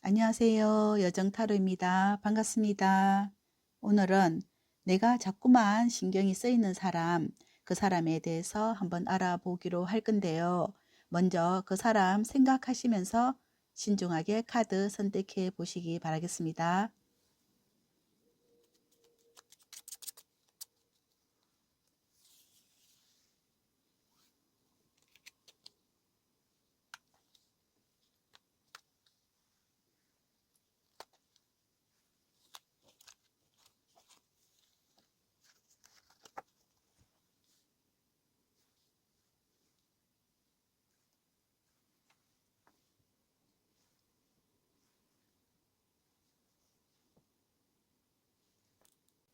안녕하세요. 여정타로입니다. 반갑습니다. 오늘은 내가 자꾸만 신경이 쓰이는 사람, 그 사람에 대해서 한번 알아보기로 할 건데요. 먼저 그 사람 생각하시면서 신중하게 카드 선택해 보시기 바라겠습니다.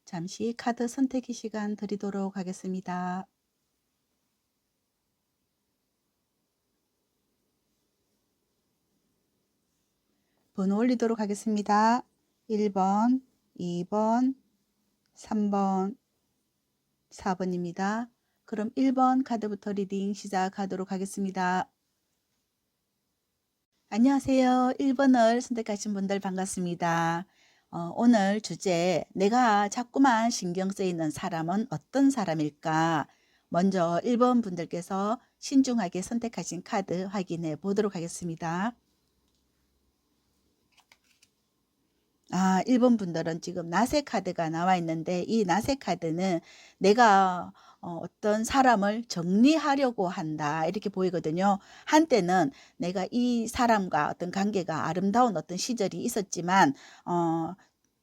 잠시 카드 선택의 시간 드리도록 하겠습니다. 번호 올리도록 하겠습니다. 1번, 2번, 3번, 4번입니다. 그럼 1번 카드부터 리딩 시작하도록 하겠습니다. 안녕하세요. 1번을 선택하신 분들 반갑습니다. 오늘 주제, 내가 자꾸만 신경 쓰이는 사람은 어떤 사람일까? 먼저 1번 분들께서 신중하게 선택하신 카드 확인해 보도록 하겠습니다. 1번 분들은 지금 나세 카드가 나와 있는데 이 나세 카드는 내가 어떤 사람을 정리하려고 한다 이렇게 보이거든요. 한때는 내가 이 사람과 어떤 관계가 아름다운 어떤 시절이 있었지만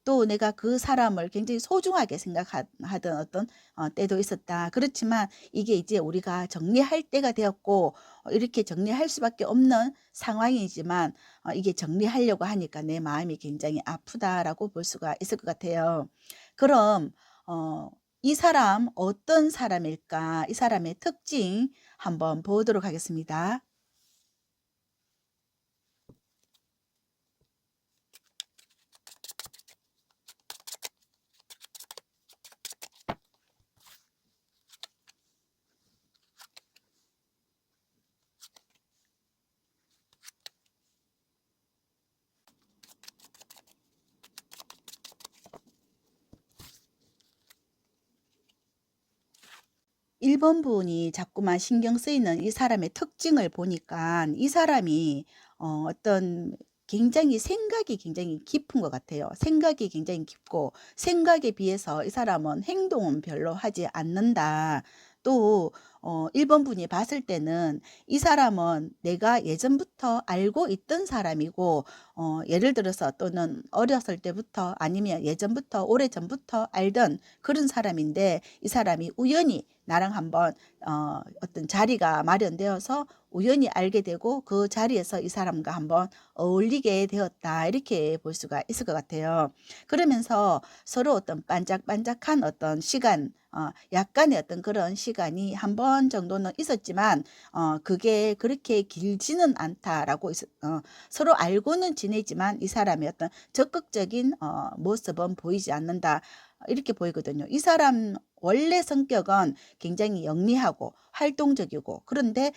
또 내가 그 사람을 굉장히 소중하게 생각하던 어떤 때도 있었다. 그렇지만 이게 이제 우리가 정리할 때가 되었고 이렇게 정리할 수밖에 없는 상황이지만 이게 정리하려고 하니까 내 마음이 굉장히 아프다라고 볼 수가 있을 것 같아요. 그럼 이 사람 어떤 사람일까? 이 사람의 특징 한번 보도록 하겠습니다. 1번 분이 자꾸만 신경 쓰이는 이 사람의 특징을 보니까 이 사람이 어떤 굉장히 생각이 굉장히 깊은 것 같아요. 생각이 굉장히 깊고 생각에 비해서 이 사람은 행동은 별로 하지 않는다. 또 1번 분이 봤을 때는 이 사람은 내가 예전부터 알고 있던 사람이고 예를 들어서 또는 어렸을 때부터 아니면 예전부터 오래전부터 알던 그런 사람인데 이 사람이 우연히 나랑 한번 어떤 자리가 마련되어서 우연히 알게 되고 그 자리에서 이 사람과 한번 어울리게 되었다 이렇게 볼 수가 있을 것 같아요. 그러면서 서로 어떤 반짝반짝한 어떤 시간 약간의 어떤 그런 시간이 한 번 정도는 있었지만 그게 그렇게 길지는 않다라고 서로 알고는 지내지만 이 사람의 어떤 적극적인 모습은 보이지 않는다. 이렇게 보이거든요. 이 사람 원래 성격은 굉장히 영리하고 활동적이고 그런데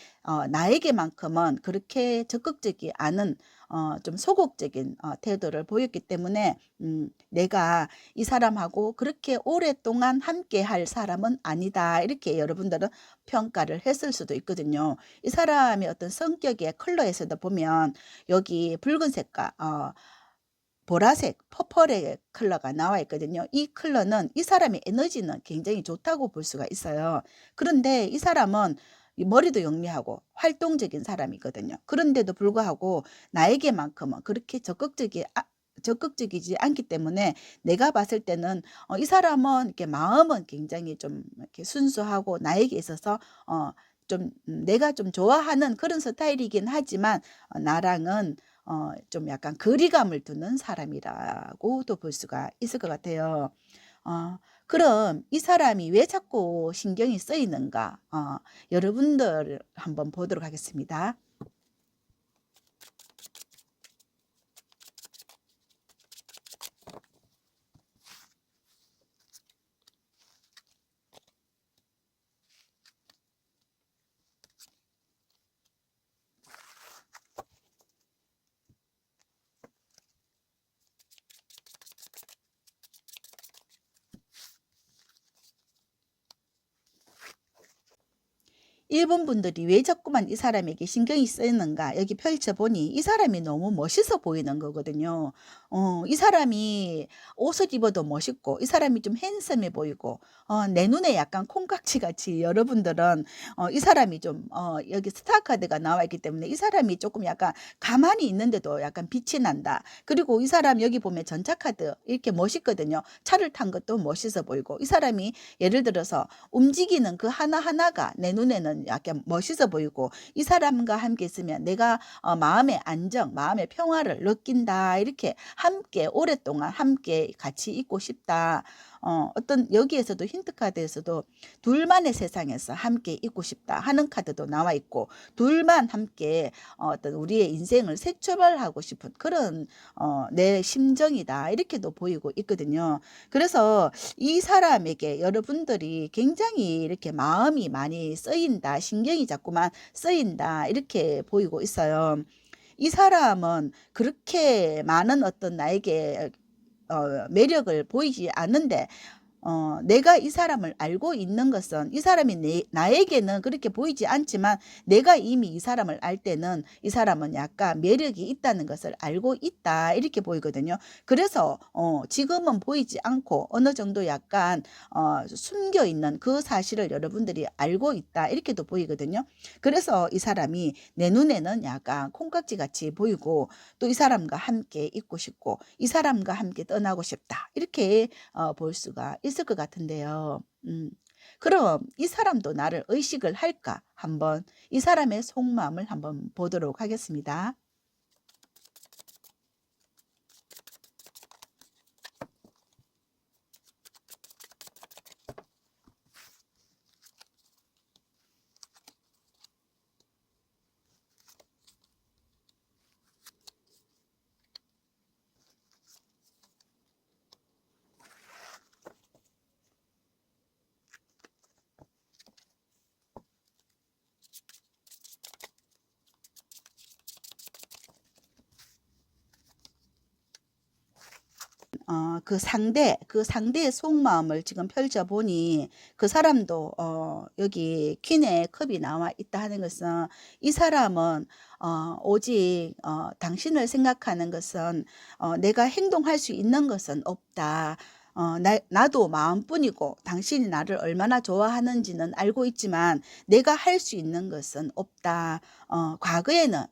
나에게만큼은 그렇게 적극적이 않은 좀 소극적인 태도를 보였기 때문에 내가 이 사람하고 그렇게 오랫동안 함께 할 사람은 아니다. 이렇게 여러분들은 평가를 했을 수도 있거든요. 이 사람의 어떤 성격의 컬러에서도 보면 여기 붉은색과 보라색, 퍼플의 컬러가 나와 있거든요. 이 컬러는 이 사람의 에너지는 굉장히 좋다고 볼 수가 있어요. 그런데 이 사람은 이 머리도 영리하고 활동적인 사람이거든요. 그런데도 불구하고 나에게만큼은 그렇게 적극적이지 않기 때문에 내가 봤을 때는 이 사람은 이렇게 마음은 굉장히 좀 이렇게 순수하고 나에게 있어서 좀 내가 좀 좋아하는 그런 스타일이긴 하지만 나랑은 좀 약간 거리감을 두는 사람이라고도 볼 수가 있을 것 같아요. 어 그럼 이 사람이 왜 자꾸 신경이 쓰이는가? 여러분들 한번 보도록 하겠습니다. 일본 분들이 왜 자꾸만 이 사람에게 신경이 쓰이는가 여기 펼쳐보니 이 사람이 너무 멋있어 보이는 거거든요. 이 사람이 옷을 입어도 멋있고 이 사람이 좀 핸섬해 보이고 내 눈에 약간 콩깍지 같이 여러분들은 이 사람이 좀 여기 스타 카드가 나와 있기 때문에 이 사람이 조금 약간 가만히 있는데도 약간 빛이 난다. 그리고 이 사람 여기 보면 전차 카드 이렇게 멋있거든요. 차를 탄 것도 멋있어 보이고 이 사람이 예를 들어서 움직이는 그 하나하나가 내 눈에는 약간 멋있어 보이고 이 사람과 함께 있으면 내가 마음의 안정, 마음의 평화를 느낀다. 이렇게 함께 오랫동안 함께 같이 있고 싶다. 어떤 여기에서도 힌트 카드에서도 둘만의 세상에서 함께 있고 싶다 하는 카드도 나와 있고 둘만 함께 어떤 우리의 인생을 새 출발하고 싶은 그런 내 심정이다. 이렇게도 보이고 있거든요. 그래서 이 사람에게 여러분들이 굉장히 이렇게 마음이 많이 쓰인다. 신경이 자꾸만 쓰인다. 이렇게 보이고 있어요. 이 사람은 그렇게 많은 어떤 나에게 매력을 보이지 않는데 내가 이 사람을 알고 있는 것은 이 사람이 나에게는 그렇게 보이지 않지만 내가 이미 이 사람을 알 때는 이 사람은 약간 매력이 있다는 것을 알고 있다. 이렇게 보이거든요. 그래서 지금은 보이지 않고 어느 정도 약간 숨겨 있는 그 사실을 여러분들이 알고 있다. 이렇게도 보이거든요. 그래서 이 사람이 내 눈에는 약간 콩깍지 같이 보이고 또 이 사람과 함께 있고 싶고 이 사람과 함께 떠나고 싶다. 이렇게 볼 수가 있을 것 같은데요. 그럼 이 사람도 나를 의식을 할까? 한번 이 사람의 속마음을 한번 보도록 하겠습니다. 그 상대의 속마음을 지금 펼쳐보니 그 사람도 여기 퀸의 컵이 나와 있다 하는 것은 이 사람은 오직 당신을 생각하는 것은 내가 행동할 수 있는 것은 없다. 나도 마음뿐이고 당신이 나를 얼마나 좋아하는지는 알고 있지만 내가 할 수 있는 것은 없다. 과거에는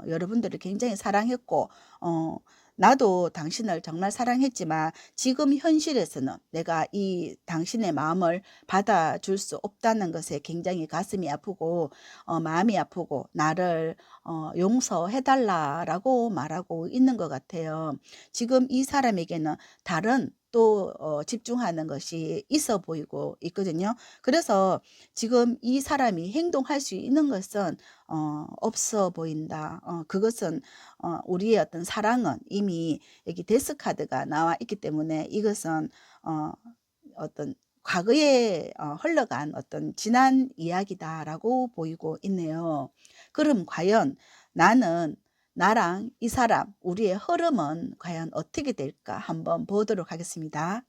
여러분들을 굉장히 사랑했고 나도 당신을 정말 사랑했지만 지금 현실에서는 내가 이 당신의 마음을 받아줄 수 없다는 것에 굉장히 가슴이 아프고 마음이 아프고 나를 용서해달라라고 말하고 있는 것 같아요. 지금 이 사람에게는 다른 또 집중하는 것이 있어 보이고 있거든요. 그래서 지금 이 사람이 행동할 수 있는 것은 없어 보인다. 그것은 우리의 어떤 사랑은 이미 여기 데스 카드가 나와 있기 때문에 이것은 어떤 과거에 흘러간 어떤 지난 이야기다라고 보이고 있네요. 그럼 과연 나는 나랑 이 사람 우리의 흐름은 과연 어떻게 될까 한번 보도록 하겠습니다.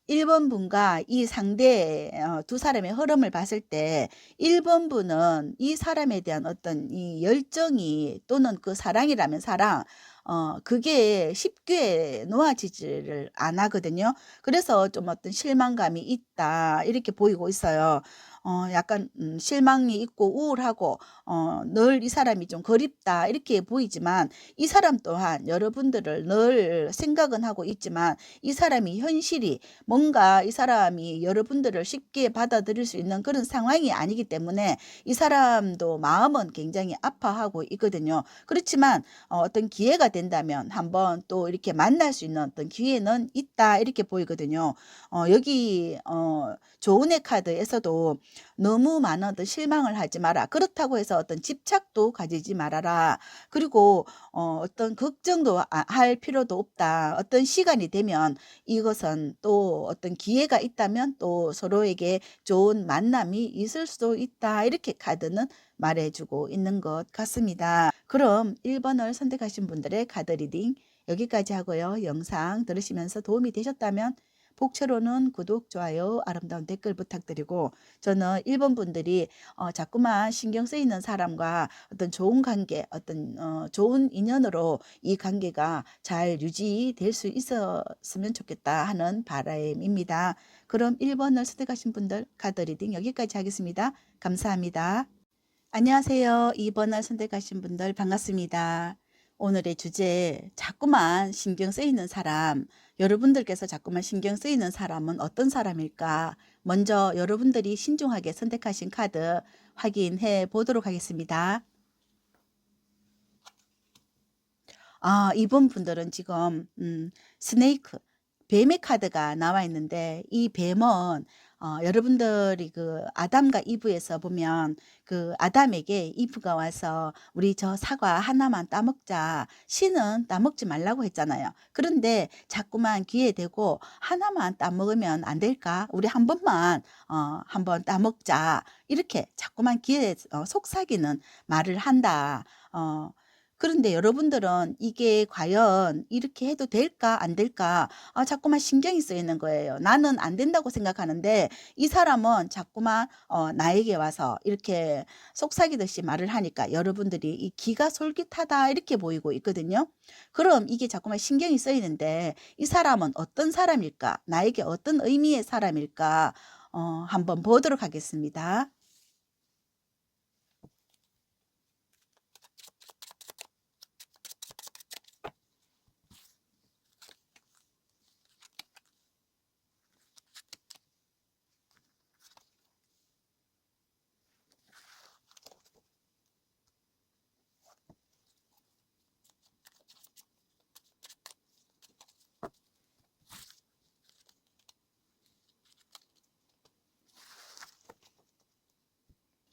1번 분과 이 상대 두 사람의 흐름을 봤을 때 1번 분은 이 사람에 대한 어떤 이 열정이 또는 그 사랑이라면 사랑 그게 쉽게 놓아지지를 안 하거든요. 그래서 좀 어떤 실망감이 있다 이렇게 보이고 있어요. 약간 실망이 있고 우울하고 늘 이 사람이 좀 그립다 이렇게 보이지만 이 사람 또한 여러분들을 늘 생각은 하고 있지만 이 사람이 현실이 뭔가 이 사람이 여러분들을 쉽게 받아들일 수 있는 그런 상황이 아니기 때문에 이 사람도 마음은 굉장히 아파하고 있거든요. 그렇지만 어떤 기회가 된다면 한번 또 이렇게 만날 수 있는 어떤 기회는 있다 이렇게 보이거든요. 여기 조은의 카드에서도 너무 많은 어떤 실망을 하지 마라. 그렇다고 해서 어떤 집착도 가지지 말아라. 그리고 어떤 걱정도 할 필요도 없다. 어떤 시간이 되면 이것은 또 어떤 기회가 있다면 또 서로에게 좋은 만남이 있을 수도 있다. 이렇게 카드는 말해주고 있는 것 같습니다. 그럼 1번을 선택하신 분들의 카드 리딩 여기까지 하고요. 영상 들으시면서 도움이 되셨다면 복채로는 구독, 좋아요, 아름다운 댓글 부탁드리고 저는 1번 분들이 자꾸만 신경 쓰이는 사람과 어떤 좋은 관계, 어떤 좋은 인연으로 이 관계가 잘 유지될 수 있었으면 좋겠다 하는 바람입니다. 그럼 1번을 선택하신 분들 카드 리딩 여기까지 하겠습니다. 감사합니다. 안녕하세요. 2번을 선택하신 분들 반갑습니다. 오늘의 주제 자꾸만 신경 쓰이는 사람, 여러분들께서 자꾸만 신경 쓰이는 사람은 어떤 사람일까? 먼저 여러분들이 신중하게 선택하신 카드 확인해 보도록 하겠습니다. 이번 분들은 지금 스네이크, 뱀의 카드가 나와 있는데 이 뱀은 여러분들이 그 아담과 이브에서 보면 그 아담에게 이브가 와서 우리 저 사과 하나만 따먹자. 신은 따먹지 말라고 했잖아요. 그런데 자꾸만 귀에 대고 하나만 따먹으면 안 될까? 우리 한 번만 한번 따먹자. 이렇게 자꾸만 귀에 속삭이는 말을 한다. 그런데 여러분들은 이게 과연 이렇게 해도 될까 안 될까 자꾸만 신경이 쓰이는 거예요. 나는 안 된다고 생각하는데 이 사람은 자꾸만 나에게 와서 이렇게 속삭이듯이 말을 하니까 여러분들이 이 귀가 솔깃하다 이렇게 보이고 있거든요. 그럼 이게 자꾸만 신경이 쓰이는데 이 사람은 어떤 사람일까? 나에게 어떤 의미의 사람일까? 한번 보도록 하겠습니다.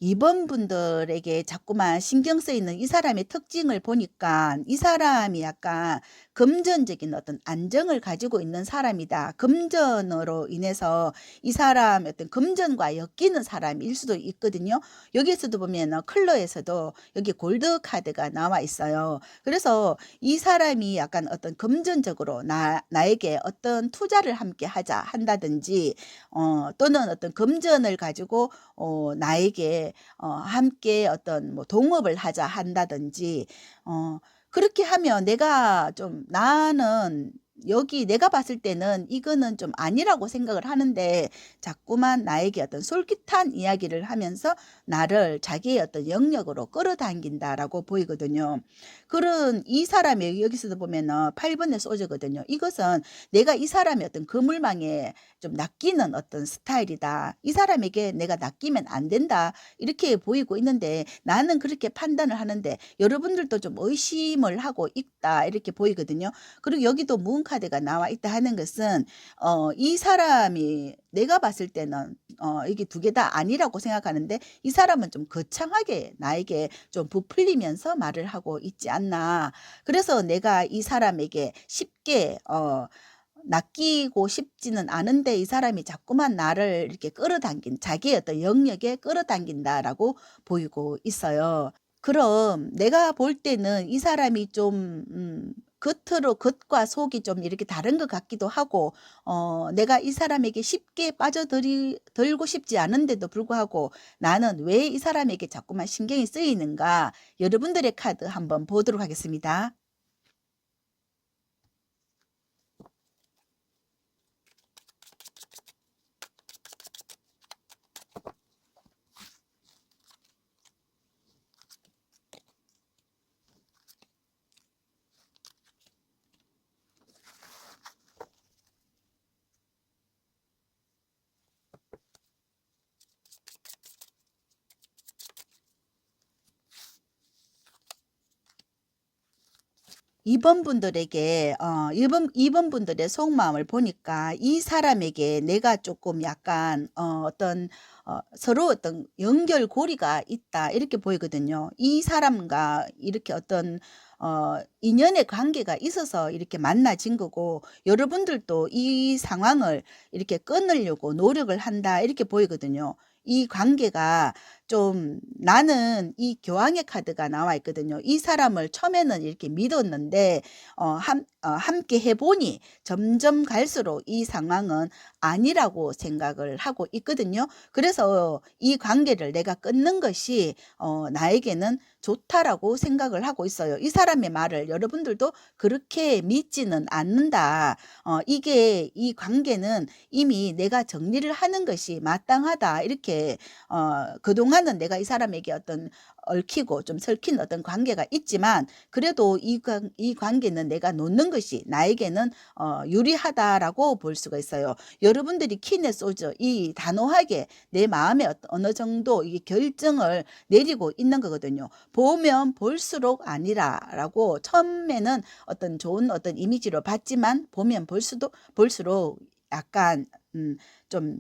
이번 분들에게 자꾸만 신경 쓰이는 이 사람의 특징을 보니까 이 사람이 약간 금전적인 어떤 안정을 가지고 있는 사람이다. 금전으로 인해서 이 사람의 어떤 금전과 엮이는 사람일 수도 있거든요. 여기에서도 보면 컬러에서도 여기 골드 카드가 나와 있어요. 그래서 이 사람이 약간 어떤 금전적으로 나에게 어떤 투자를 함께 하자 한다든지 또는 어떤 금전을 가지고 나에게 함께 어떤 뭐 동업을 하자 한다든지 그렇게 하면 내가 좀 나는 여기 내가 봤을 때는 이거는 좀 아니라고 생각을 하는데 자꾸만 나에게 어떤 솔깃한 이야기를 하면서 나를 자기의 어떤 영역으로 끌어당긴다라고 보이거든요. 그런 이 사람이 여기서도 보면은 8번의 소저거든요. 이것은 내가 이 사람의 어떤 그물망에 좀 낚이는 어떤 스타일이다. 이 사람에게 내가 낚이면 안 된다. 이렇게 보이고 있는데 나는 그렇게 판단을 하는데 여러분들도 좀 의심을 하고 있다. 이렇게 보이거든요. 그리고 여기도 문 카드가 나와 있다 하는 것은 이 사람이 내가 봤을 때는 이게 두 개 다 아니라고 생각하는데 이 사람은 좀 거창하게 나에게 좀 부풀리면서 말을 하고 있지 않나. 그래서 내가 이 사람에게 쉽게 낚이고 싶지는 않은데 이 사람이 자꾸만 나를 이렇게 끌어당긴 자기의 어떤 영역에 끌어당긴다라고 보이고 있어요. 그럼 내가 볼 때는 이 사람이 좀 겉으로 겉과 속이 좀 이렇게 다른 것 같기도 하고 내가 이 사람에게 쉽게 들고 싶지 않은데도 불구하고 나는 왜 이 사람에게 자꾸만 신경이 쓰이는가 여러분들의 카드 한번 보도록 하겠습니다. 2번 분들에게 2번 분들의 속마음을 보니까 이 사람에게 내가 조금 약간 어떤 서로 어떤 연결고리가 있다 이렇게 보이거든요. 이 사람과 이렇게 어떤 인연의 관계가 있어서 이렇게 만나진 거고, 여러분들도 이 상황을 이렇게 끊으려고 노력을 한다 이렇게 보이거든요. 이 관계가 좀, 나는 이 교황의 카드가 나와 있거든요. 이 사람을 처음에는 이렇게 믿었는데 함께 해보니 점점 갈수록 이 상황은 아니라고 생각을 하고 있거든요. 그래서 이 관계를 내가 끊는 것이 나에게는 좋다라고 생각을 하고 있어요. 이 사람의 말을 여러분들도 그렇게 믿지는 않는다. 이게 이 관계는 이미 내가 정리를 하는 것이 마땅하다. 이렇게 그동안은 내가 이 사람에게 어떤 얽히고 좀 설킨 어떤 관계가 있지만, 그래도 이 관계는 내가 놓는 것이 나에게는 유리하다라고 볼 수가 있어요. 여러분들이 퀸의 소저, 이 단호하게 내 마음에 어느 정도 이 결정을 내리고 있는 거거든요. 보면 볼수록 아니라라고 처음에는 어떤 좋은 어떤 이미지로 봤지만, 보면 볼수록 약간 좀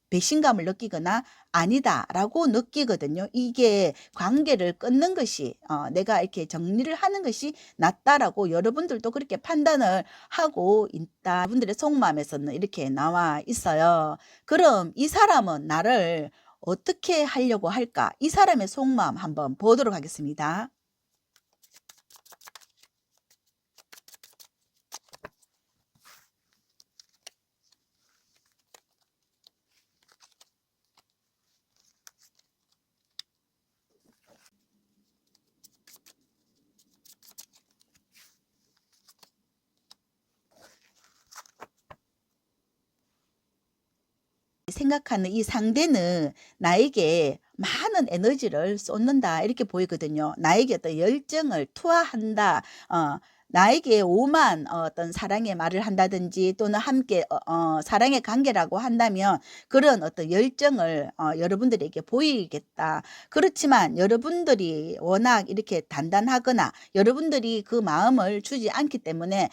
배신감을 느끼거나 아니다라고 느끼거든요. 이게 관계를 끊는 것이 내가 이렇게 정리를 하는 것이 낫다라고 여러분들도 그렇게 판단을 하고 있다. 분들의 속마음에서는 이렇게 나와 있어요. 그럼 이 사람은 나를 어떻게 하려고 할까? 이 사람의 속마음 한번 보도록 하겠습니다. 생각하는 이 상대는 나에게 많은 에너지를 쏟는다 이렇게 보이거든요. 나에게 어떤 열정을 투하한다. 나에게 오만 어떤 사랑의 말을 한다든지, 또는 함께 사랑의 관계라고 한다면 그런 어떤 열정을 여러분들에게 보이겠다. 그렇지만 여러분들이 워낙 이렇게 단단하거나 여러분들이 그 마음을 주지 않기 때문에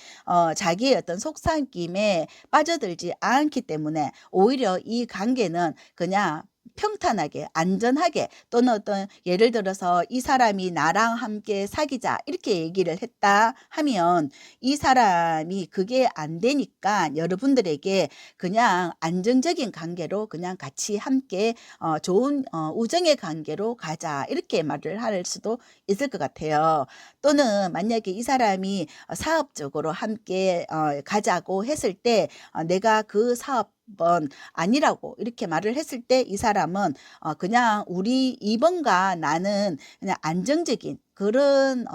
자기의 어떤 속삭임에 빠져들지 않기 때문에 오히려 이 관계는 그냥 평탄하게 안전하게, 또는 어떤 예를 들어서 이 사람이 나랑 함께 사귀자 이렇게 얘기를 했다 하면, 이 사람이 그게 안 되니까 여러분들에게 그냥 안정적인 관계로 그냥 같이 함께 좋은 우정의 관계로 가자 이렇게 말을 할 수도 있을 것 같아요. 또는 만약에 이 사람이 사업적으로 함께 가자고 했을 때 내가 그 사업은 아니라고 이렇게 말을 했을 때, 이 사람은 그냥 우리 2번과 나는 그냥 안정적인 그런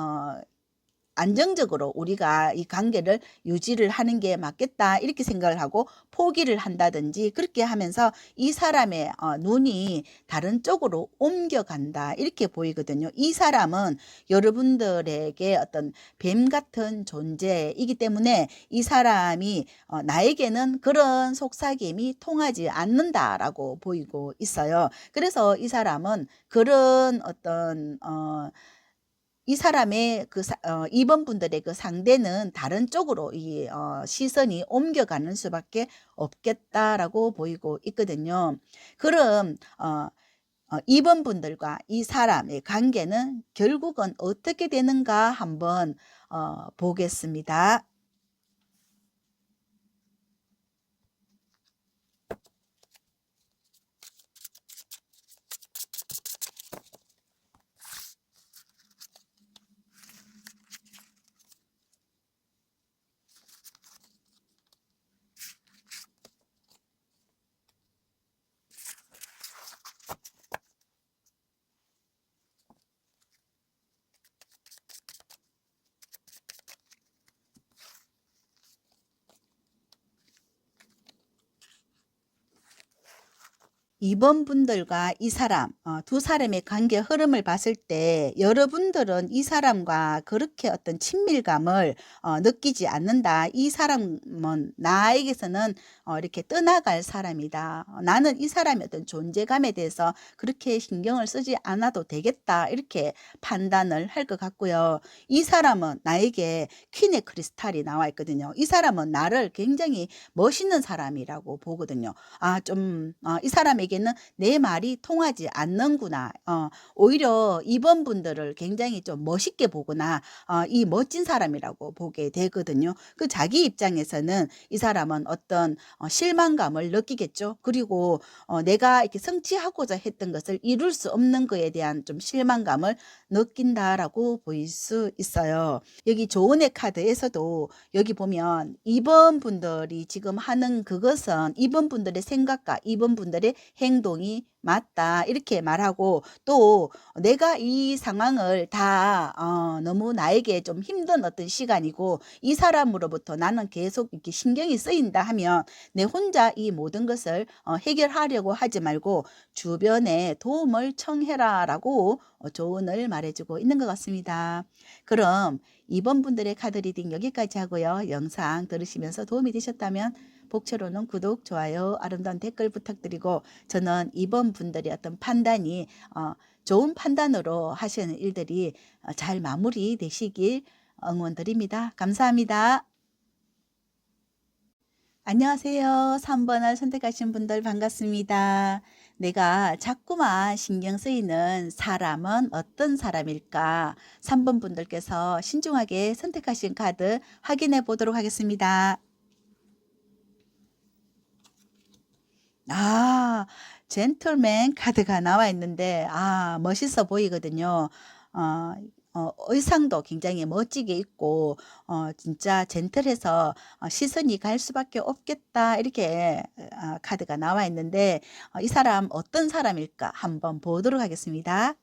안정적으로 우리가 이 관계를 유지를 하는 게 맞겠다 이렇게 생각을 하고 포기를 한다든지, 그렇게 하면서 이 사람의 눈이 다른 쪽으로 옮겨간다 이렇게 보이거든요. 이 사람은 여러분들에게 어떤 뱀 같은 존재이기 때문에 이 사람이 나에게는 그런 속삭임이 통하지 않는다라고 보이고 있어요. 그래서 이 사람은 그런 어떤 이 사람의 2번 분들의 그 상대는 다른 쪽으로 이 시선이 옮겨가는 수밖에 없겠다라고 보이고 있거든요. 그럼 2번 분들과 이 사람의 관계는 결국은 어떻게 되는가 한번 보겠습니다. 2번 분들과 이 사람, 두 사람의 관계 흐름을 봤을 때 여러분들은 이 사람과 그렇게 어떤 친밀감을 느끼지 않는다. 이 사람은 나에게서는 이렇게 떠나갈 사람이다. 나는 이 사람의 어떤 존재감에 대해서 그렇게 신경을 쓰지 않아도 되겠다. 이렇게 판단을 할 것 같고요. 이 사람은 나에게 퀸의 크리스탈이 나와 있거든요. 이 사람은 나를 굉장히 멋있는 사람이라고 보거든요. 이 사람에게는 내 말이 통하지 않는구나. 오히려 이번 분들을 굉장히 좀 멋있게 보거나 이 멋진 사람이라고 보게 되거든요. 그 자기 입장에서는 이 사람은 어떤 실망감을 느끼겠죠. 그리고 내가 이렇게 성취하고자 했던 것을 이룰 수 없는 거에 대한 좀 실망감을 느낀다라고 보일 수 있어요. 여기 조언의 카드에서도 여기 보면 2번 분들이 지금 하는 그것은 2번 분들의 생각과 2번 분들의 행동이 맞다 이렇게 말하고, 또 내가 이 상황을 다 너무 나에게 좀 힘든 어떤 시간이고 이 사람으로부터 나는 계속 이렇게 신경이 쓰인다 하면 내 혼자 이 모든 것을 해결하려고 하지 말고 주변에 도움을 청해라 라고 조언을 말해주고 있는 것 같습니다. 그럼 2번 분들의 카드 리딩 여기까지 하고요. 영상 들으시면서 도움이 되셨다면 복채로는 구독, 좋아요, 아름다운 댓글 부탁드리고, 저는 2번 분들의 어떤 판단이 좋은 판단으로 하시는 일들이 잘 마무리 되시길 응원드립니다. 감사합니다. 안녕하세요. 3번을 선택하신 분들 반갑습니다. 내가 자꾸만 신경 쓰이는 사람은 어떤 사람일까? 3번 분들께서 신중하게 선택하신 카드 확인해 보도록 하겠습니다. 젠틀맨 카드가 나와 있는데, 멋있어 보이거든요. 어, 의상도 굉장히 멋지게 입고, 진짜 젠틀해서 시선이 갈 수밖에 없겠다. 이렇게 카드가 나와 있는데, 이 사람 어떤 사람일까? 한번 보도록 하겠습니다.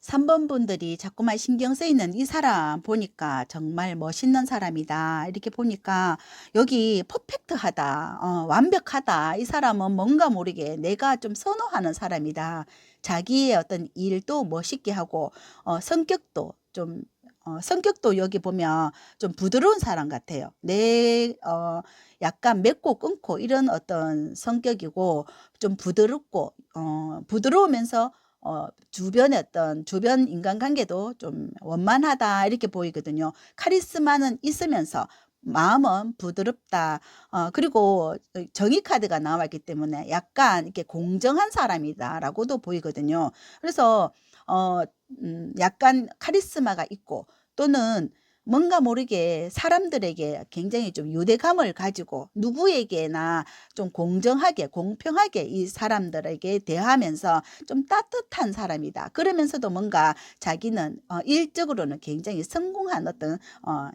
3번 분들이 자꾸만 신경 쓰이는 이 사람 보니까 정말 멋있는 사람이다. 이렇게 보니까 여기 퍼펙트하다, 완벽하다. 이 사람은 뭔가 모르게 내가 좀 선호하는 사람이다. 자기의 어떤 일도 멋있게 하고, 성격도 좀, 성격도 여기 보면 좀 부드러운 사람 같아요. 약간 맺고 끊고 이런 어떤 성격이고, 좀 부드럽고, 부드러우면서 주변의 어떤 주변 인간관계도 좀 원만하다 이렇게 보이거든요. 카리스마는 있으면서 마음은 부드럽다. 그리고 정의 카드가 나왔기 때문에 약간 이렇게 공정한 사람이다라고도 보이거든요. 그래서 약간 카리스마가 있고, 또는 뭔가 모르게 사람들에게 굉장히 좀 유대감을 가지고 누구에게나 좀 공정하게 공평하게 이 사람들에게 대하면서 좀 따뜻한 사람이다. 그러면서도 뭔가 자기는 일적으로는 굉장히 성공한 어떤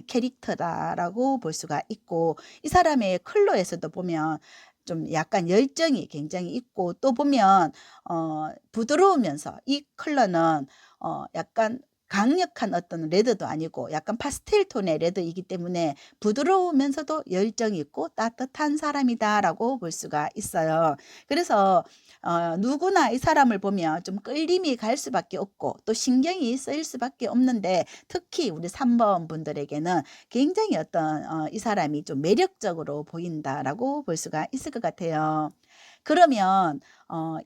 캐릭터다라고 볼 수가 있고, 이 사람의 컬러에서도 보면 좀 약간 열정이 굉장히 있고, 또 보면 부드러우면서 이 컬러는 약간 강력한 어떤 레드도 아니고 약간 파스텔 톤의 레드이기 때문에 부드러우면서도 열정이 있고 따뜻한 사람이다라고 볼 수가 있어요. 그래서 누구나 이 사람을 보면 좀 끌림이 갈 수밖에 없고 또 신경이 쓰일 수밖에 없는데, 특히 우리 3번 분들에게는 굉장히 어떤 이 사람이 좀 매력적으로 보인다라고 볼 수가 있을 것 같아요. 그러면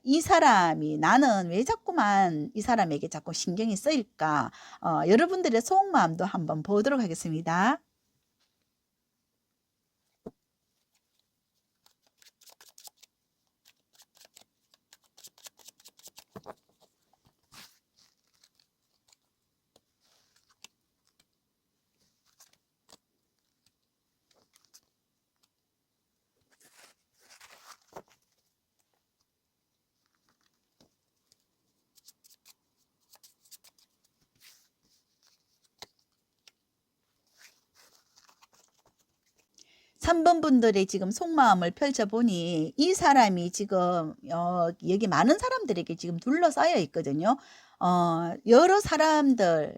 이 사람이, 나는 왜 자꾸만 이 사람에게 자꾸 신경이 쓰일까? 여러분들의 속마음도 한번 보도록 하겠습니다. 3번 분들의 지금 속마음을 펼쳐보니 이 사람이 지금 여기 많은 사람들에게 지금 둘러싸여 있거든요. 여러 사람들,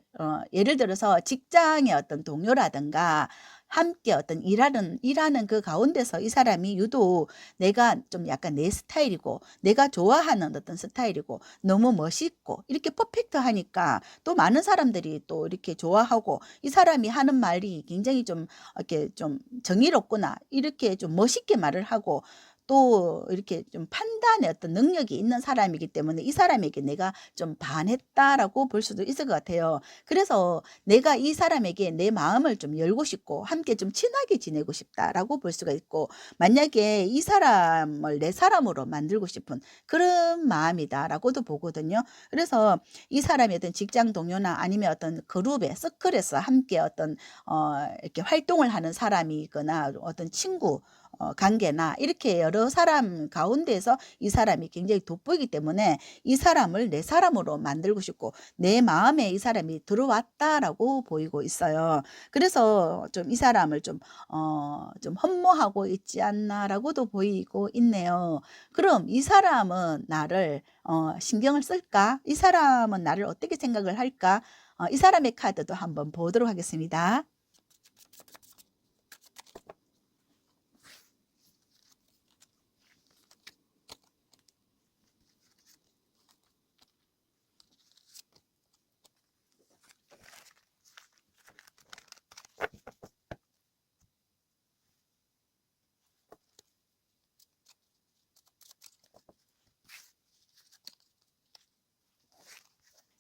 예를 들어서 직장의 어떤 동료라든가 함께 어떤 일하는 그 가운데서 이 사람이 유독 내가 좀 약간 내 스타일이고 내가 좋아하는 어떤 스타일이고 너무 멋있고 이렇게 퍼펙트하니까 또 많은 사람들이 또 이렇게 좋아하고 이 사람이 하는 말이 굉장히 좀 이렇게 좀 정의롭구나 이렇게 좀 멋있게 말을 하고 또 이렇게 좀 판단의 어떤 능력이 있는 사람이기 때문에 이 사람에게 내가 좀 반했다라고 볼 수도 있을 것 같아요. 그래서 내가 이 사람에게 내 마음을 좀 열고 싶고 함께 좀 친하게 지내고 싶다라고 볼 수가 있고, 만약에 이 사람을 내 사람으로 만들고 싶은 그런 마음이다라고도 보거든요. 그래서 이 사람이 어떤 직장 동료나 아니면 어떤 그룹의 서클에서 함께 어떤 이렇게 활동을 하는 사람이거나 어떤 친구 관계나 이렇게 여러 사람 가운데서 이 사람이 굉장히 돋보이기 때문에 이 사람을 내 사람으로 만들고 싶고 내 마음에 이 사람이 들어왔다라고 보이고 있어요. 그래서 좀 이 사람을 좀 흠모하고 있지 않나라고도 보이고 있네요. 그럼 이 사람은 나를 신경을 쓸까? 이 사람은 나를 어떻게 생각을 할까? 이 사람의 카드도 한번 보도록 하겠습니다.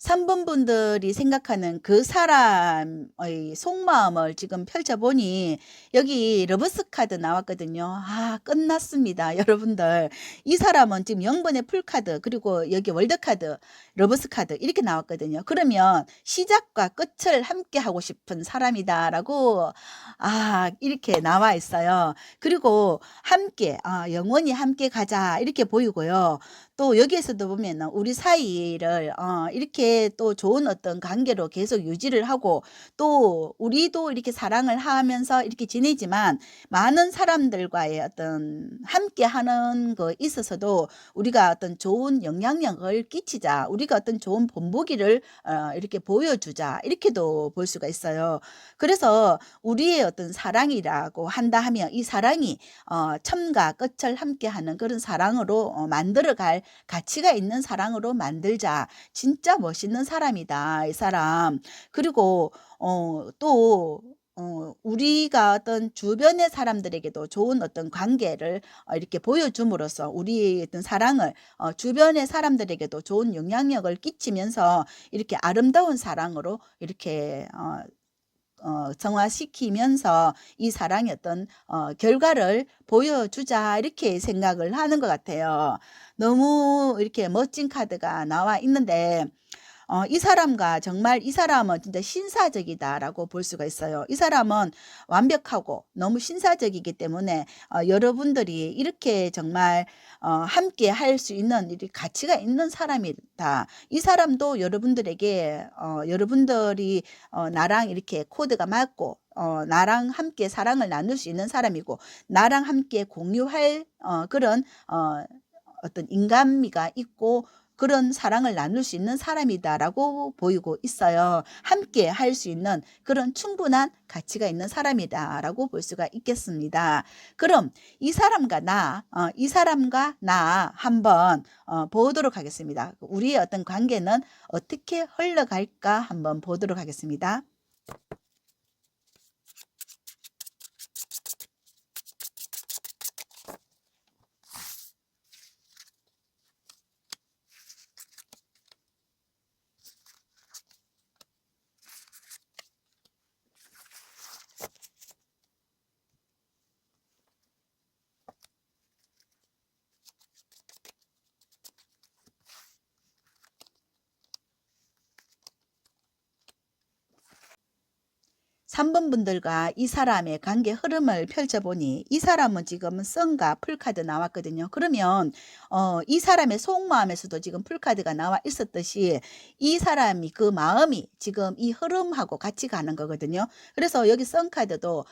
3번 분들이 생각하는 그 사람의 속마음을 지금 펼쳐보니 여기 러브스 카드 나왔거든요. 끝났습니다. 여러분들. 이 사람은 지금 0번의 풀카드 그리고 여기 월드카드, 러브스 카드 이렇게 나왔거든요. 그러면 시작과 끝을 함께 하고 싶은 사람이다라고 이렇게 나와 있어요. 그리고 함께 영원히 함께 가자 이렇게 보이고요. 또 여기에서도 보면은 우리 사이를 이렇게 또 좋은 어떤 관계로 계속 유지를 하고 또 우리도 이렇게 사랑을 하면서 이렇게 지내지만 많은 사람들과의 어떤 함께하는 거 있어서도 우리가 어떤 좋은 영향력을 끼치자, 우리가 어떤 좋은 본보기를 이렇게 보여주자 이렇게도 볼 수가 있어요. 그래서 우리의 어떤 사랑이라고 한다 하면 이 사랑이 처음과 끝을 함께하는 그런 사랑으로 만들어갈 가치가 있는 사랑으로 만들자. 진짜 멋있는 사람이다, 이 사람. 그리고 또 우리가 어떤 주변의 사람들에게도 좋은 어떤 관계를 이렇게 보여줌으로써 우리의 어떤 사랑을 주변의 사람들에게도 좋은 영향력을 끼치면서 이렇게 아름다운 사랑으로 이렇게 정화시키면서 이 사랑의 어떤 결과를 보여주자 이렇게 생각을 하는 것 같아요. 너무 이렇게 멋진 카드가 나와 있는데 이 사람과 정말 이 사람은 진짜 신사적이다라고 볼 수가 있어요. 이 사람은 완벽하고 너무 신사적이기 때문에 여러분들이 이렇게 정말 함께 할 수 있는 이 가치가 있는 사람이다. 이 사람도 여러분들에게 여러분들이 나랑 이렇게 코드가 맞고 나랑 함께 사랑을 나눌 수 있는 사람이고 나랑 함께 공유할 그런 어떤 인간미가 있고 그런 사랑을 나눌 수 있는 사람이다라고 보이고 있어요. 함께 할 수 있는 그런 충분한 가치가 있는 사람이다라고 볼 수가 있겠습니다. 그럼 이 사람과 나 한번 보도록 하겠습니다. 우리의 어떤 관계는 어떻게 흘러갈까 한번 보도록 하겠습니다. 3번 분들과 이 사람의 관계 흐름을 펼쳐보니 이 사람은 지금 선과 풀카드 나왔거든요. 그러면 이 사람의 속마음에서도 지금 풀카드가 나와 있었듯이 이 사람이 그 마음이 지금 이 흐름하고 같이 가는 거거든요. 그래서 여기 선카드도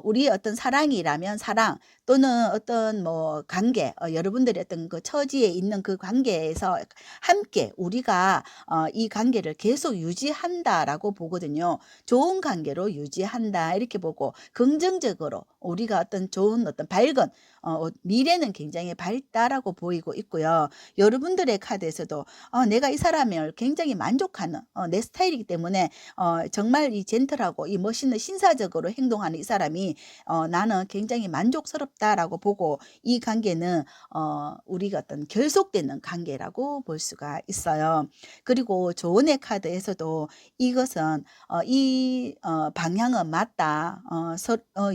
우리 어떤 사랑이라면 사랑 또는 어떤 뭐 관계 여러분들이 어떤 그 처지에 있는 그 관계에서 함께 우리가 이 관계를 계속 유지한다라고 보거든요. 좋은 관계로 유지한다 이렇게 보고 긍정적으로 우리가 어떤 좋은 어떤 밝은 미래는 굉장히 밝다라고 보이고 있고요. 여러분들의 카드에서도 내가 이 사람을 굉장히 만족하는 내 스타일이기 때문에 정말 이 젠틀하고 이 멋있는 신사적으로 행동하는 이 사람이 나는 굉장히 만족스럽다라고 보고 이 관계는 우리가 어떤 결속되는 관계라고 볼 수가 있어요. 그리고 조언의 카드에서도 이것은 이 방향은 맞다.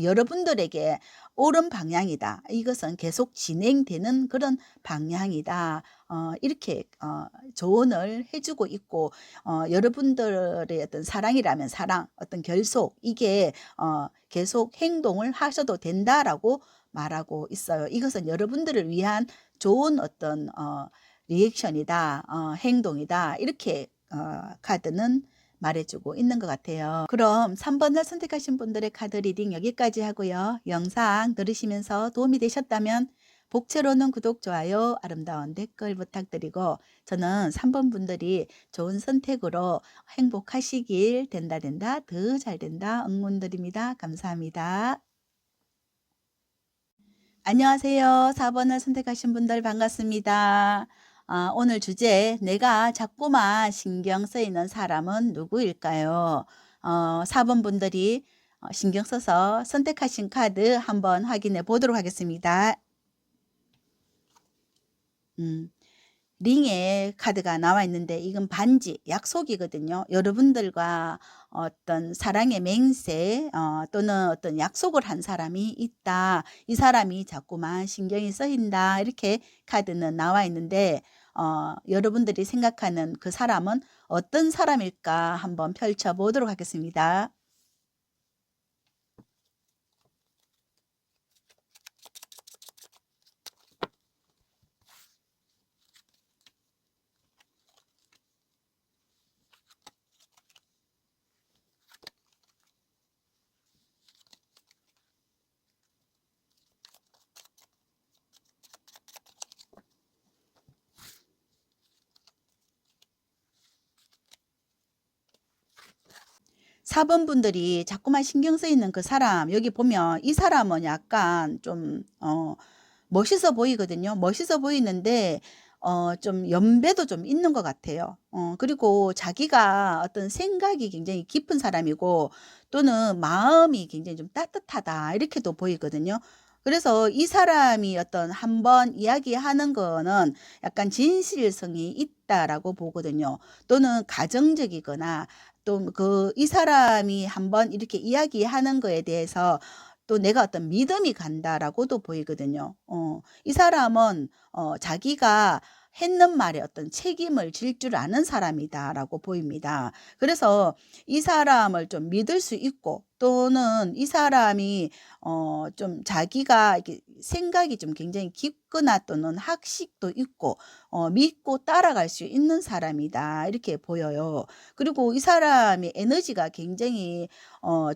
여러분들에게 옳은 방향이다. 이것은 계속 진행되는 그런 방향이다. 이렇게 조언을 해주고 있고 여러분들의 어떤 사랑이라면 사랑, 어떤 결속 이게 계속 행동을 하셔도 된다라고 말하고 있어요. 이것은 여러분들을 위한 좋은 어떤 리액션이다, 행동이다 이렇게 카드는 말해주고 있는 것 같아요. 그럼 3번을 선택하신 분들의 카드 리딩 여기까지 하고요. 영상 들으시면서 도움이 되셨다면 복채로는 구독, 좋아요, 아름다운 댓글 부탁드리고 저는 3번 분들이 좋은 선택으로 행복하시길 된다 더 잘 된다 응원드립니다. 감사합니다. 안녕하세요. 4번을 선택하신 분들 반갑습니다. 오늘 주제 내가 자꾸만 신경 쓰이는 사람은 누구일까요? 4번 분들이 신경 써서 선택하신 카드 한번 확인해 보도록 하겠습니다. 링의 카드가 나와 있는데 이건 반지, 약속이거든요. 여러분들과 어떤 사랑의 맹세 또는 어떤 약속을 한 사람이 있다. 이 사람이 자꾸만 신경이 쓰인다. 이렇게 카드는 나와 있는데 여러분들이 생각하는 그 사람은 어떤 사람일까 한번 펼쳐보도록 하겠습니다. 4번 분들이 자꾸만 신경 쓰이는 그 사람 여기 보면 이 사람은 약간 좀 멋있어 보이거든요. 멋있어 보이는데 좀 연배도 좀 있는 것 같아요. 그리고 자기가 어떤 생각이 굉장히 깊은 사람이고 또는 마음이 굉장히 좀 따뜻하다 이렇게도 보이거든요. 그래서 이 사람이 어떤 한번 이야기하는 거는 약간 진실성이 있다라고 보거든요. 또는 가정적이거나 또 이 사람이 한번 이렇게 이야기하는 거에 대해서 또 내가 어떤 믿음이 간다라고도 보이거든요. 이 사람은 자기가 했는 말에 어떤 책임을 질 줄 아는 사람이다라고 보입니다. 그래서 이 사람을 좀 믿을 수 있고 또는 이 사람이 좀 자기가 이렇게 생각이 좀 굉장히 깊거나 또는 학식도 있고 믿고 따라갈 수 있는 사람이다 이렇게 보여요. 그리고 이 사람의 에너지가 굉장히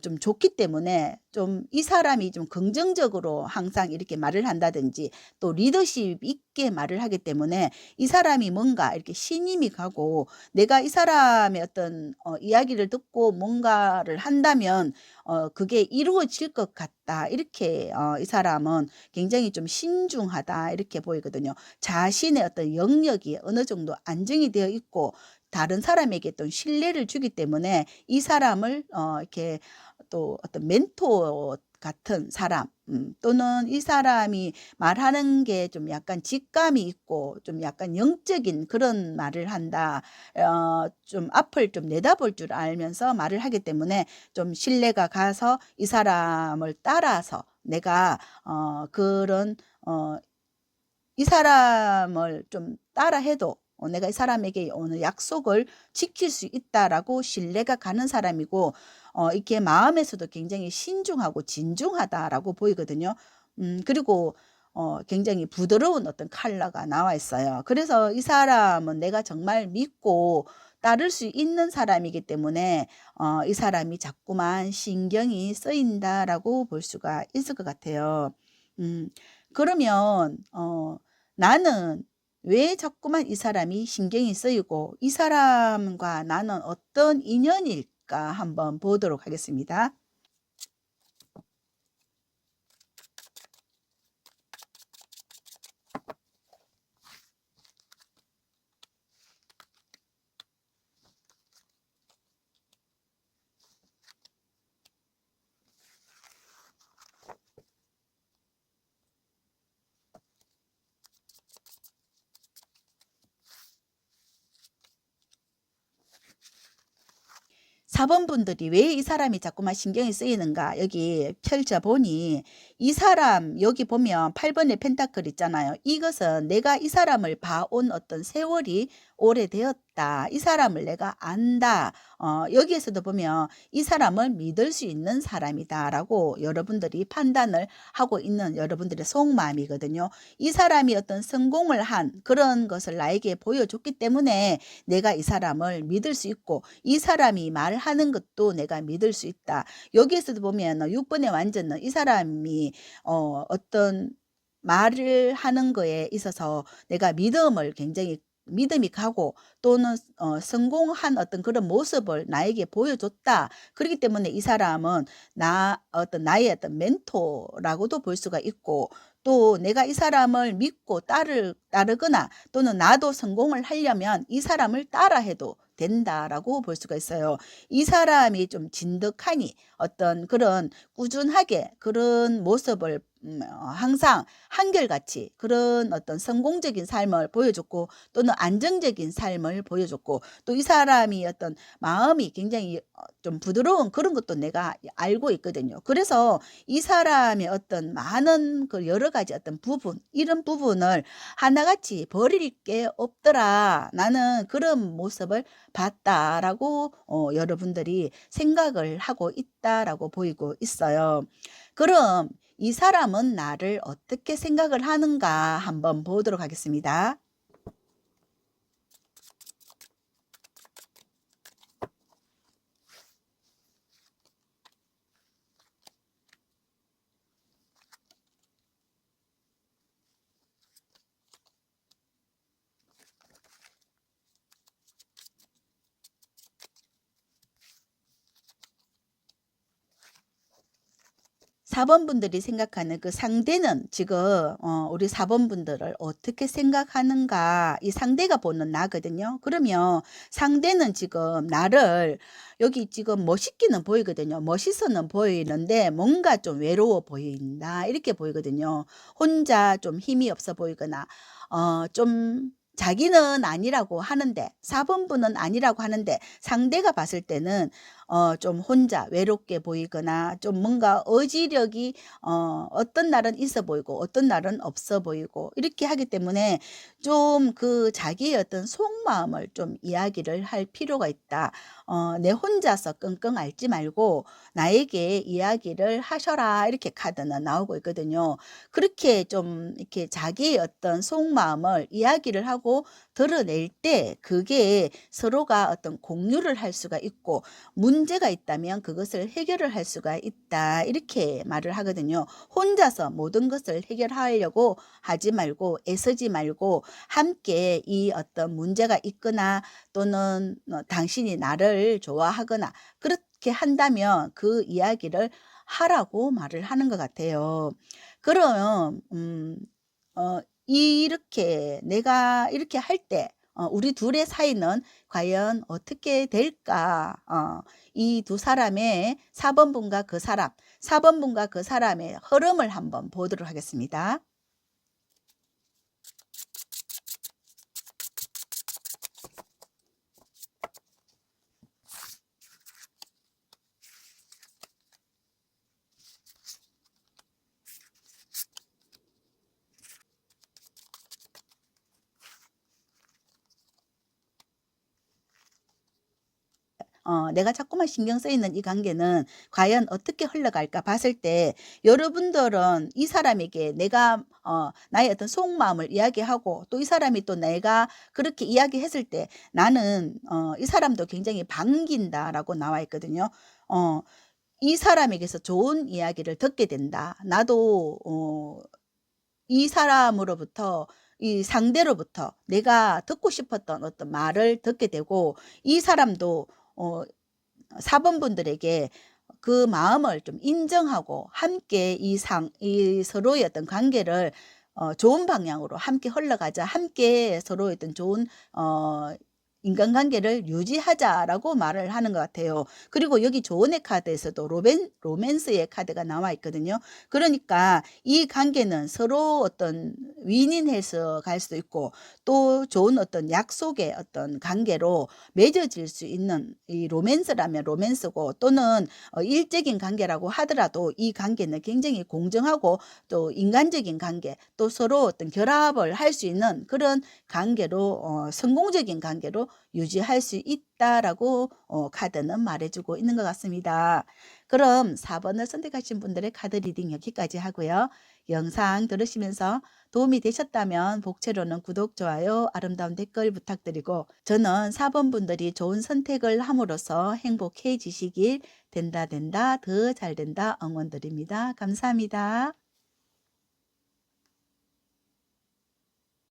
좀 좋기 때문에 좀 이 사람이 좀 긍정적으로 항상 이렇게 말을 한다든지 또 리더십 있게 말을 하기 때문에 이 사람이 뭔가 이렇게 신임이 가고 내가 이 사람의 어떤 이야기를 듣고 뭔가를 한다면 그게 이루어질 것 같다. 이렇게 이 사람은 굉장히 좀 신중하다. 이렇게 보이거든요. 자신의 어떤 영역이 어느 정도 안정이 되어 있고 다른 사람에게 또 신뢰를 주기 때문에 이 사람을 이렇게 또 어떤 멘토 같은 사람 또는 이 사람이 말하는 게 좀 약간 직감이 있고 좀 약간 영적인 그런 말을 한다. 좀 앞을 좀 내다볼 줄 알면서 말을 하기 때문에 좀 신뢰가 가서 이 사람을 따라서 내가 그런 이 사람을 좀 따라해도 내가 이 사람에게 오늘 약속을 지킬 수 있다라고 신뢰가 가는 사람이고 이렇게 마음에서도 굉장히 신중하고 진중하다라고 보이거든요. 그리고 굉장히 부드러운 어떤 컬러가 나와 있어요. 그래서 이 사람은 내가 정말 믿고 따를 수 있는 사람이기 때문에 이 사람이 자꾸만 신경이 쓰인다라고 볼 수가 있을 것 같아요. 음, 그러면 나는 왜 자꾸만 이 사람이 신경이 쓰이고 이 사람과 나는 어떤 인연일까 한번 보도록 하겠습니다. 4번 분들이 왜 이 사람이 자꾸만 신경이 쓰이는가 여기 펼쳐보니 이 사람 여기 보면 8번의 펜타클 있잖아요. 이것은 내가 이 사람을 봐온 어떤 세월이 오래되었다. 이 사람을 내가 안다. 여기에서도 보면 이 사람을 믿을 수 있는 사람이다 라고 여러분들이 판단을 하고 있는 여러분들의 속마음이거든요. 이 사람이 어떤 성공을 한 그런 것을 나에게 보여줬기 때문에 내가 이 사람을 믿을 수 있고 이 사람이 말하는 것도 내가 믿을 수 있다. 여기에서도 보면 6번의 완전은 이 사람이 어떤 말을 하는 거에 있어서 내가 믿음이 가고 또는 성공한 어떤 그런 모습을 나에게 보여줬다. 그렇기 때문에 이 사람은 나의 어떤 멘토라고도 볼 수가 있고 또 내가 이 사람을 믿고 따르거나 또는 나도 성공을 하려면 이 사람을 따라해도 된다라고 볼 수가 있어요. 이 사람이 좀 진득하니 어떤 그런 꾸준하게 그런 모습을 항상 한결같이 그런 어떤 성공적인 삶을 보여줬고 또는 안정적인 삶을 보여줬고 또 이 사람이 어떤 마음이 굉장히 좀 부드러운 그런 것도 내가 알고 있거든요. 그래서 이 사람의 어떤 많은 그 여러 가지 어떤 부분 이런 부분을 하나같이 버릴 게 없더라. 나는 그런 모습을 봤다라고 여러분들이 생각을 하고 있다라고 보이고 있어요. 그럼 이 사람은 나를 어떻게 생각을 하는가 한번 보도록 하겠습니다. 4번 분들이 생각하는 그 상대는 지금 우리 4번 분들을 어떻게 생각하는가 이 상대가 보는 나거든요. 그러면 상대는 지금 나를 여기 지금 멋있기는 보이거든요. 멋있어는 보이는데 뭔가 좀 외로워 보인다 이렇게 보이거든요. 혼자 좀 힘이 없어 보이거나 좀 자기는 아니라고 하는데 4번 분은 아니라고 하는데 상대가 봤을 때는 좀 혼자 외롭게 보이거나 좀 뭔가 의지력이 어떤 날은 있어 보이고 어떤 날은 없어 보이고 이렇게 하기 때문에 좀 그 자기의 어떤 속마음을 좀 이야기를 할 필요가 있다. 내 혼자서 끙끙 앓지 말고 나에게 이야기를 하셔라 이렇게 카드는 나오고 있거든요. 그렇게 좀 이렇게 자기의 어떤 속마음을 이야기를 하고 드러낼 때 그게 서로가 어떤 공유를 할 수가 있고 문제가 있다면 그것을 해결을 할 수가 있다. 이렇게 말을 하거든요. 혼자서 모든 것을 해결하려고 하지 말고 애쓰지 말고 함께 이 어떤 문제가 있거나 또는 당신이 나를 좋아하거나 그렇게 한다면 그 이야기를 하라고 말을 하는 것 같아요. 그러면 이렇게 내가 이렇게 할 때 우리 둘의 사이는 과연 어떻게 될까? 이 두 사람의 4번 분과 그 사람, 4번 분과 그 사람의 흐름을 한번 보도록 하겠습니다. 내가 자꾸만 신경 쓰이는 이 관계는 과연 어떻게 흘러갈까 봤을 때 여러분들은 이 사람에게 내가 나의 어떤 속마음을 이야기하고 또 이 사람이 또 내가 그렇게 이야기했을 때 나는 이 사람도 굉장히 반긴다라고 나와 있거든요. 어 이 사람에게서 좋은 이야기를 듣게 된다. 나도 이 사람으로부터 이 상대로부터 내가 듣고 싶었던 어떤 말을 듣게 되고 이 사람도 어 4 번분들에게 그 마음을 좀 인정하고 함께 이 서로의 어떤 관계를 좋은 방향으로 함께 흘러가자. 함께 서로의 어떤 좋은 인간관계를 유지하자라고 말을 하는 것 같아요. 그리고 여기 조언의 카드에서도 로맨스의 카드가 나와 있거든요. 그러니까 이 관계는 서로 어떤 윈윈해서 갈 수도 있고 또 좋은 어떤 약속의 어떤 관계로 맺어질 수 있는 이 로맨스라면 로맨스고 또는 일적인 관계라고 하더라도 이 관계는 굉장히 공정하고 또 인간적인 관계 또 서로 어떤 결합을 할 수 있는 그런 관계로 성공적인 관계로 유지할 수 있다라고 카드는 말해주고 있는 것 같습니다. 그럼 4번을 선택하신 분들의 카드 리딩 여기까지 하고요. 영상 들으시면서 도움이 되셨다면 복채로는 구독, 좋아요, 아름다운 댓글 부탁드리고 저는 4번 분들이 좋은 선택을 함으로써 행복해지시길 된다 더 잘 된다 응원드립니다. 감사합니다.